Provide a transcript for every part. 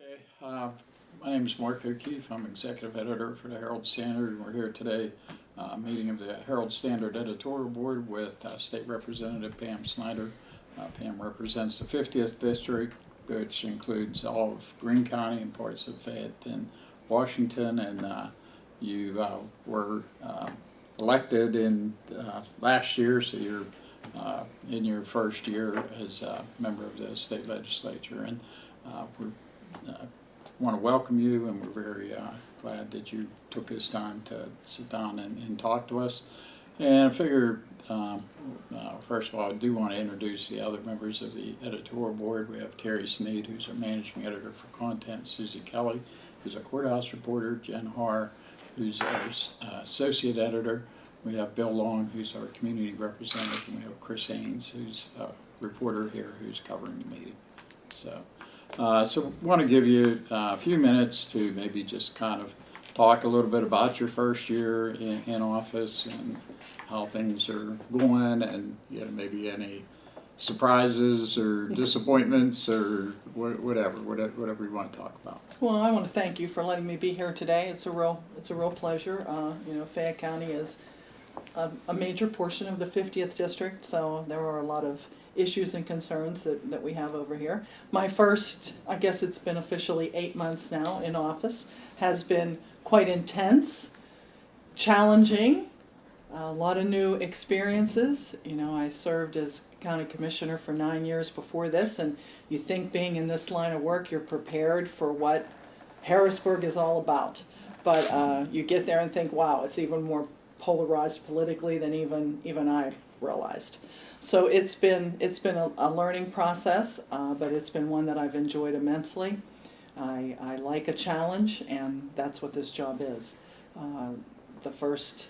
Okay, my name is Mark O'Keefe. I'm executive editor for the Herald-Standard, and we're here today, meeting of the Herald-Standard Editorial Board with State Representative Pam Snyder. Pam represents the 50th District, which includes all of Greene County and parts of Fayette and Washington, and you were elected in last year, so you're in your first year as a member of the state legislature, and we want to welcome you, and we're very glad that you took this time to sit down and talk to us. And I figured, first of all, I do want to introduce the other members of the editorial board. We have Terry Sneed, who's our managing editor for content, Susie Kelly, who's a courthouse reporter, Jen Haar, who's our associate editor. We have Bill Long, who's our community representative, and we have Chris Haynes, who's a reporter here who's covering the meeting. So want to give you a few minutes to maybe just kind of talk a little bit about your first year in office and how things are going, and maybe any surprises or disappointments or whatever you want to talk about. Well, I want to thank you for letting me be here today. It's a real pleasure. Fayette County is a major portion of the 50th district, so there are a lot of issues and concerns that we have over here. My first, I guess it's been officially 8 months now in office, has been quite intense, challenging, a lot of new experiences. I served as county commissioner for 9 years before this, and you think being in this line of work, you're prepared for what Harrisburg is all about. But you get there and think, wow, it's even more polarized politically than even I realized. So it's been a learning process, but it's been one that I've enjoyed immensely. I like a challenge, and that's what this job is. The first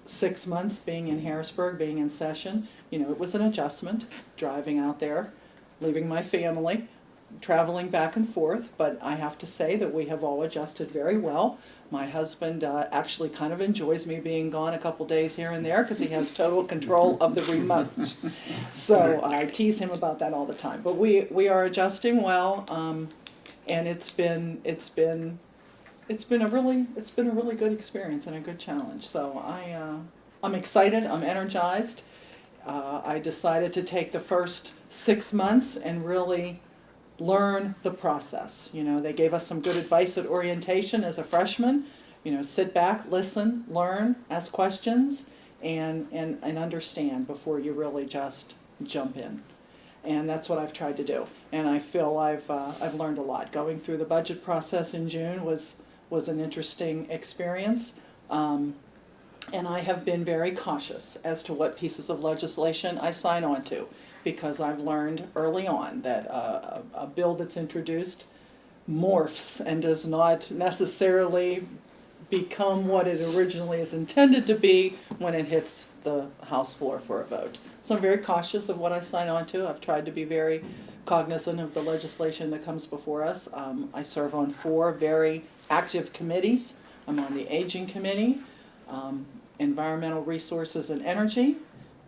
6 months being in Harrisburg, being in session, it was an adjustment, driving out there, leaving my family, traveling back and forth, but I have to say that we have all adjusted very well. My husband actually kind of enjoys me being gone a couple days here and there because he has total control of the remote. So I tease him about that all the time. But we are adjusting well, and it's been a really good experience and a good challenge. So I'm excited. I'm energized. I decided to take the first 6 months and really learn the process. They gave us some good advice at orientation as a freshman. Sit back, listen, learn, ask questions, and understand before you really just jump in. And that's what I've tried to do. And I feel I've learned a lot. Going through the budget process in June was an interesting experience. And I have been very cautious as to what pieces of legislation I sign on to, because I've learned early on that a bill that's introduced morphs and does not necessarily become what it originally is intended to be when it hits the House floor for a vote. So I'm very cautious of what I sign on to. I've tried to be very cognizant of the legislation that comes before us. I serve on 4 very active committees. I'm on the Aging Committee, Environmental Resources and Energy,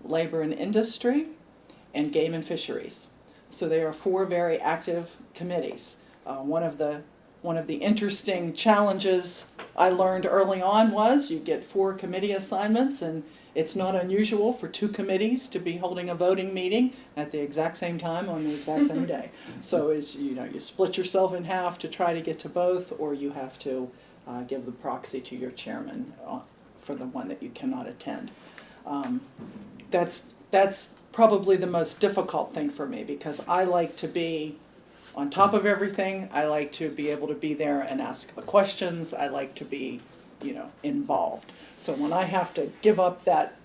Labor and Industry, and Game and Fisheries. So they are 4 very active committees. One of the interesting challenges I learned early on was you get 4 committee assignments, and it's not unusual for 2 committees to be holding a voting meeting at the exact same time on the exact same day. So you split yourself in half to try to get to both, or you have to give the proxy to your chairman for the one that you cannot attend. That's probably the most difficult thing for me, because I like to be on top of everything. I like to be able to be there and ask the questions. I like to be, involved. So when I have to give up that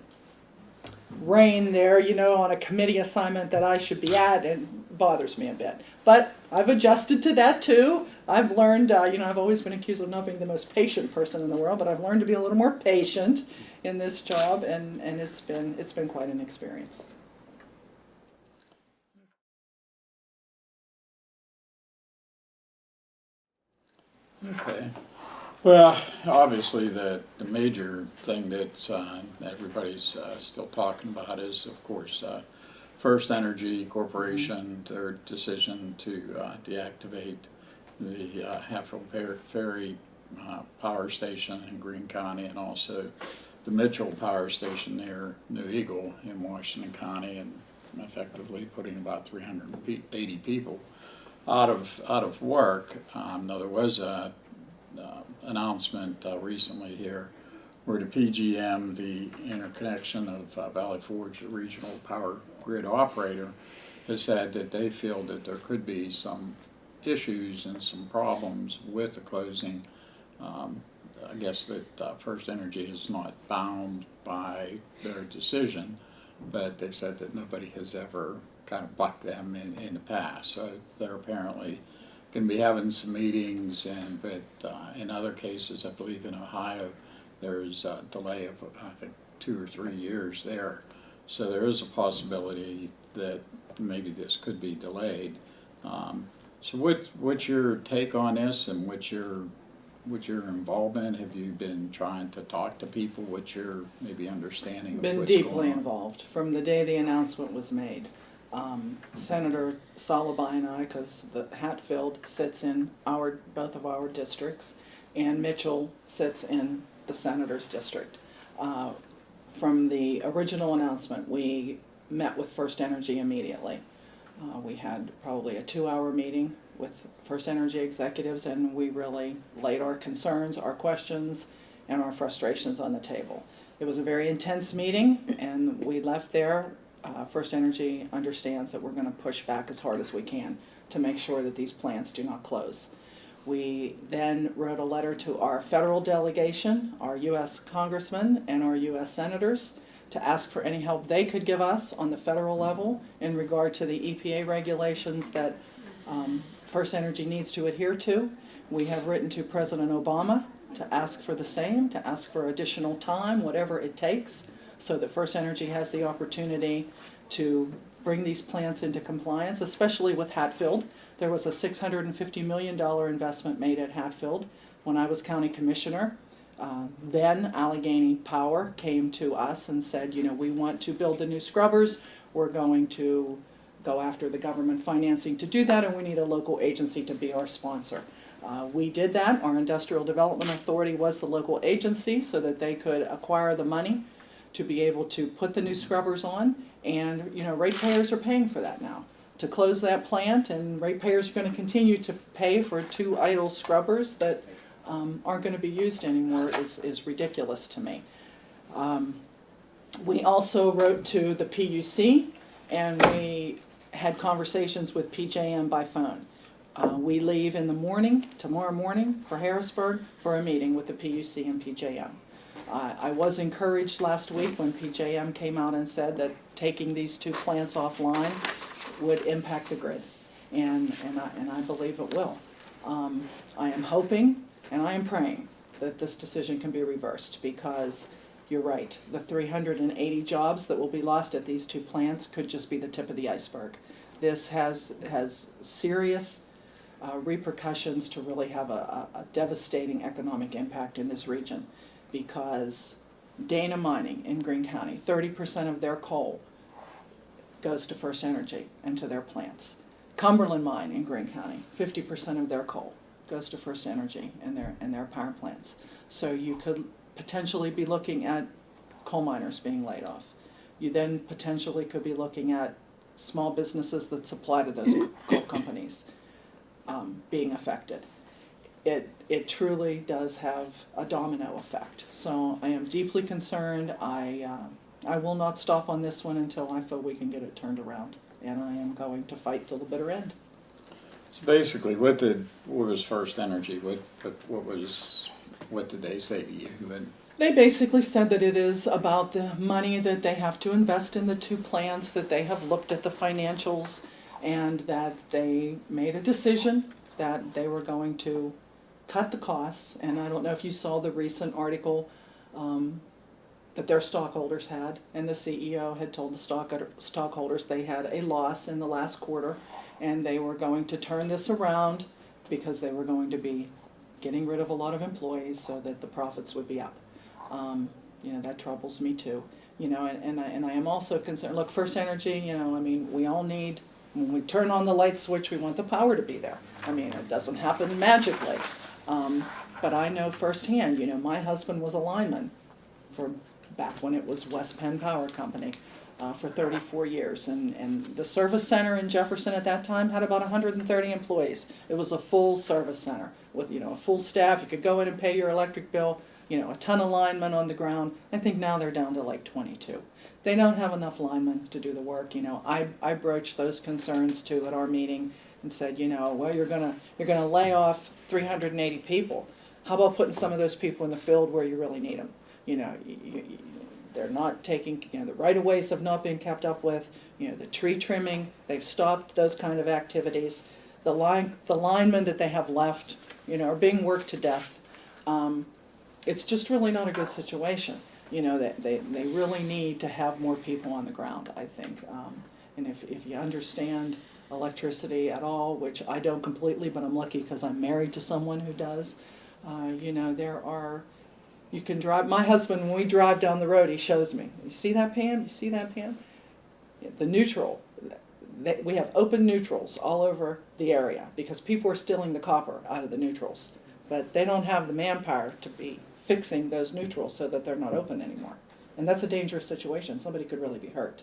reign there, on a committee assignment that I should be at, it bothers me a bit. But I've adjusted to that too. I've learned, I've always been accused of not being the most patient person in the world, but I've learned to be a little more patient in this job, and it's been quite an experience. Okay. Well, obviously the major thing that everybody's still talking about is, of course, FirstEnergy Corporation, their decision to deactivate the Hatfield Ferry Power Station in Greene County, and also the Mitchell Power Station near New Eagle in Washington County, and effectively putting about 380 people out of work. Now there was a announcement recently here where the PGM, the interconnection of Valley Forge, the regional power grid operator, has said that they feel that there could be some issues and some problems with the closing. I guess that FirstEnergy is not bound by their decision, but they said that nobody has ever kind of bucked them in the past. So they're apparently going to be having some meetings, but in other cases, I believe in Ohio, there's a delay of, I think, 2 or 3 years there. So there is a possibility that maybe this could be delayed. So what's your take on this, and what's your involvement? Have you been trying to talk to people? What's your maybe understanding of Been what's deeply going on? involved from the day the announcement was made. Senator Salabai and I, because the Hatfield sits in both of our districts, and Mitchell sits in the senator's district. From the original announcement, we met with FirstEnergy immediately. We had probably a 2-hour meeting with FirstEnergy executives, and we really laid our concerns, our questions, and our frustrations on the table. It was a very intense meeting, and we left there. FirstEnergy understands that we're going to push back as hard as we can to make sure that these plants do not close. We then wrote a letter to our federal delegation, our U.S. congressmen and our U.S. senators, to ask for any help they could give us on the federal level in regard to the EPA regulations that FirstEnergy needs to adhere to. We have written to President Obama to ask for the same, to ask for additional time, whatever it takes, so that FirstEnergy has the opportunity to bring these plants into compliance, especially with Hatfield. There was a $650 million investment made at Hatfield when I was county commissioner. Then Allegheny Power came to us and said, you know, we want to build the new scrubbers. We're going to go after the government financing to do that, and we need a local agency to be our sponsor. We did that. Our Industrial Development Authority was the local agency so that they could acquire the money to be able to put the new scrubbers on, and you know, ratepayers are paying for that now. To close that plant, and ratepayers are going to continue to pay for 2 idle scrubbers that aren't going to be used anymore is ridiculous to me. We also wrote to the PUC, and we had conversations with PJM by phone. We leave in the morning, tomorrow morning, for Harrisburg for a meeting with the PUC and PJM. I was encouraged last week when PJM came out and said that taking these 2 plants offline would impact the grid, and I believe it will. I am hoping and I am praying that this decision can be reversed, because you're right, the 380 jobs that will be lost at these 2 plants could just be the tip of the iceberg. This has serious repercussions to really have a devastating economic impact in this region, because Dana Mining in Greene County, 30% of their coal goes to FirstEnergy and to their plants. Cumberland Mine in Greene County, 50% of their coal goes to FirstEnergy and their power plants. So you could potentially be looking at coal miners being laid off. You then potentially could be looking at small businesses that supply to those coal companies being affected. It truly does have a domino effect. So I am deeply concerned. I will not stop on this one until I feel we can get it turned around, and I am going to fight till the bitter end. So basically, what was FirstEnergy? What did they say to you? They basically said that it is about the money that they have to invest in the 2 plants, that they have looked at the financials, and that they made a decision that they were going to cut the costs. And I don't know if you saw the recent article that their stockholders had, and the CEO had told the stockholders they had a loss in the last quarter, and they were going to turn this around because they were going to be getting rid of a lot of employees so that the profits would be up. You know, that troubles me too. You know, and I am also concerned. Look, FirstEnergy, you know, I mean, we all need When we turn on the light switch, we want the power to be there. I mean, it doesn't happen magically. But I know firsthand, you know, my husband was a lineman for back when it was West Penn Power Company for 34 years. And the service center in Jefferson at that time had about 130 employees. It was a full service center with, you know, a full staff. You could go in and pay your electric bill, you know, a ton of linemen on the ground. I think now they're down to like 22. They don't have enough linemen to do the work. You know, I broached those concerns too at our meeting and said, you know, well, you're gonna lay off 380 people. How about putting some of those people in the field where you really need them? You know, they're not taking, you know, the right-of-ways have not been kept up with. You know, the tree trimming, they've stopped those kind of activities. The linemen that they have left, you know, are being worked to death. It's just really not a good situation. You know, that they really need to have more people on the ground, I think. And if you understand electricity at all, which I don't completely, but I'm lucky because I'm married to someone who does, you know, you can drive, my husband, when we drive down the road, he shows me, you see that, Pam? You see that, Pam? The neutral, we have open neutrals all over the area because people are stealing the copper out of the neutrals. But they don't have the manpower to be fixing those neutrals so that they're not open anymore. And that's a dangerous situation. Somebody could really be hurt.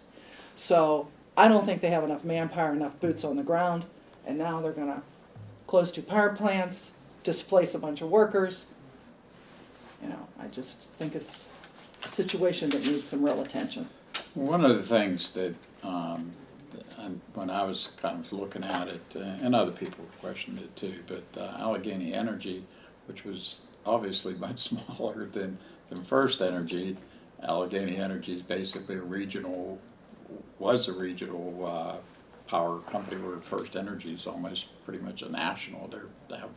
So I don't think they have enough manpower, enough boots on the ground, and now they're going to close 2 power plants, displace a bunch of workers. You know, I just think it's a situation that needs some real attention. One of the things that, when I was kind of looking at it, and other people questioned it too, but Allegheny Energy, which was obviously much smaller than FirstEnergy, Allegheny Energy is basically was a regional power company, where FirstEnergy is almost pretty much a national. They have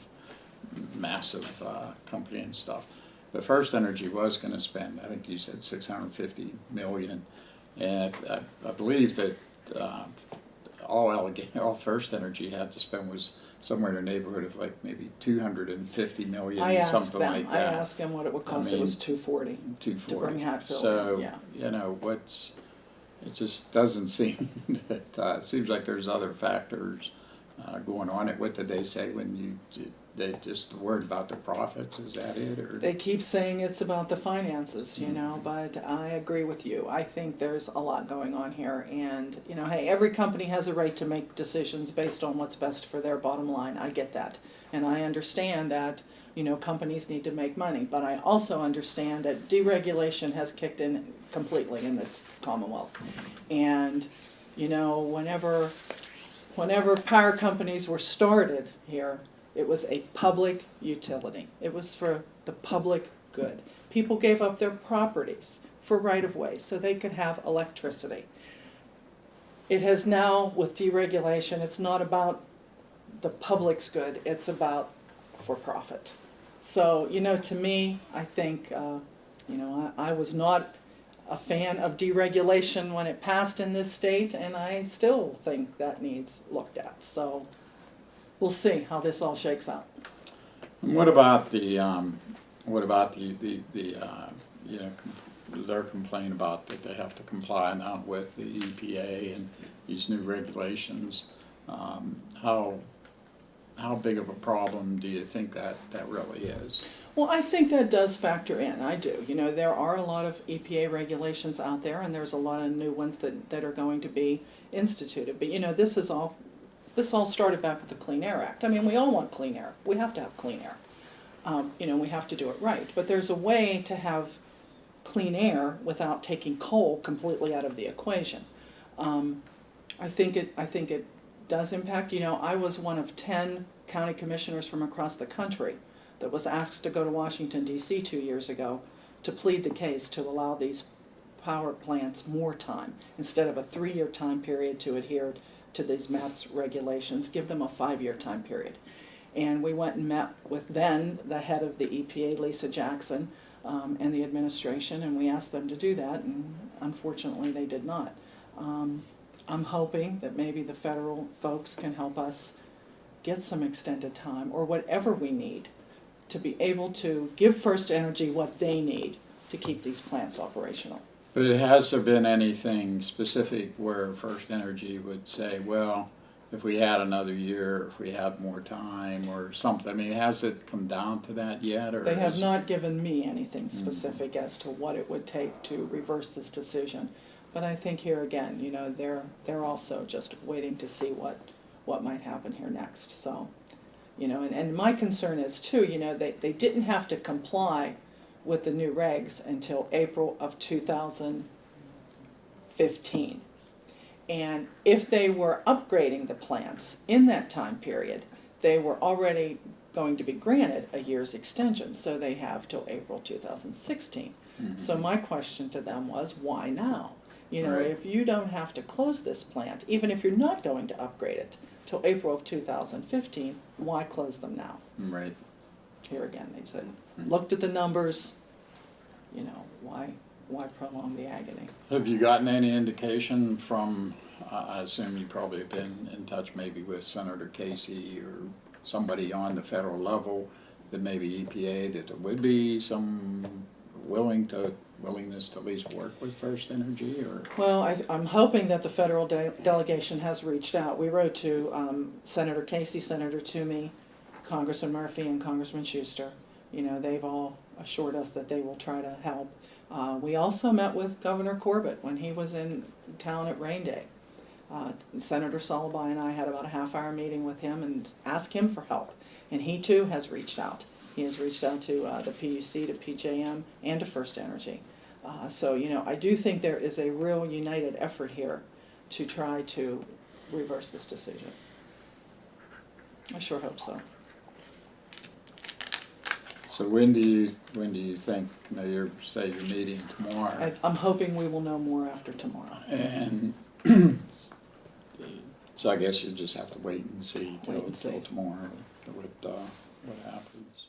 massive company and stuff. But FirstEnergy was going to spend, I think you said $650 million, and I believe that all FirstEnergy had to spend was somewhere in the neighborhood of like maybe $250 million, something like that. I asked them what it would cost. It was $240 to bring Hatfield. So, yeah. You know, it just doesn't seem that, it seems like there's other factors going on. What did they say when they just worried about the profits? Is that it? Or they keep saying it's about the finances, you know, but I agree with you. I think there's a lot going on here, and, you know, hey, every company has a right to make decisions based on what's best for their bottom line. I get that. And I understand that, you know, companies need to make money, but I also understand that deregulation has kicked in completely in this Commonwealth. And, you know, whenever power companies were started here, it was a public utility. It was for the public good. People gave up their properties for right-of-way so they could have electricity. It has now, with deregulation, it's not about the public's good, it's about for profit. So, you know, to me, I think, you know, I was not a fan of deregulation when it passed in this state, and I still think that needs looked at. So we'll see how this all shakes out. And what about the you know, their complaint about that they have to comply now with the EPA and these new regulations? How big of a problem do you think that really is? Well, I think that does factor in. I do. You know, there are a lot of EPA regulations out there, and there's a lot of new ones that are going to be instituted. But, you know, this all started back with the Clean Air Act. I mean, we all want clean air. We have to have clean air. You know, we have to do it right. But there's a way to have clean air without taking coal completely out of the equation. I think it does impact. You know, I was one of 10 county commissioners from across the country that was asked to go to Washington, D.C. 2 years ago to plead the case to allow these power plants more time. Instead of a 3-year time period to adhere to these MATS regulations, give them a 5-year time period. And we went and met with then the head of the EPA, Lisa Jackson, and the administration, and we asked them to do that, and unfortunately they did not. I'm hoping that maybe the federal folks can help us get some extended time, or whatever we need, to be able to give FirstEnergy what they need to keep these plants operational. But has there been anything specific where FirstEnergy would say, well, if we had another year, if we had more time or something? I mean, has it come down to that yet, or? They have not given me anything specific as to what it would take to reverse this decision. But I think here again, you know, they're also just waiting to see what might happen here next, so. You know, and my concern is too, you know, they didn't have to comply with the new regs until April of 2015. And if they were upgrading the plants in that time period, they were already going to be granted a year's extension, so they have till April 2016. Mhm. So my question to them was, why now? You know, Right. if you don't have to close this plant, even if you're not going to upgrade it till April of 2015, why close them now? Right. Here again, they said, Mhm. looked at the numbers, you know, why prolong the agony? Have you gotten any indication from, I assume you probably have been in touch maybe with Senator Casey or somebody on the federal level, that maybe EPA, that there would be some willingness to at least work with FirstEnergy, or? Well, I'm hoping that the federal delegation has reached out. We wrote to Senator Casey, Senator Toomey, Congressman Murphy, and Congressman Schuster. You know, they've all assured us that they will try to help. We also met with Governor Corbett when he was in town at Rain Day. Senator Solobay and I had about a half-hour meeting with him and asked him for help. And he too has reached out. He has reached out to the PUC, to PJM, and to FirstEnergy. So, you know, I do think there is a real united effort here to try to reverse this decision. I sure hope so. So when do you think, you know, you're meeting tomorrow? I'm hoping we will know more after tomorrow. And so I guess you just have to wait and see till tomorrow what happens.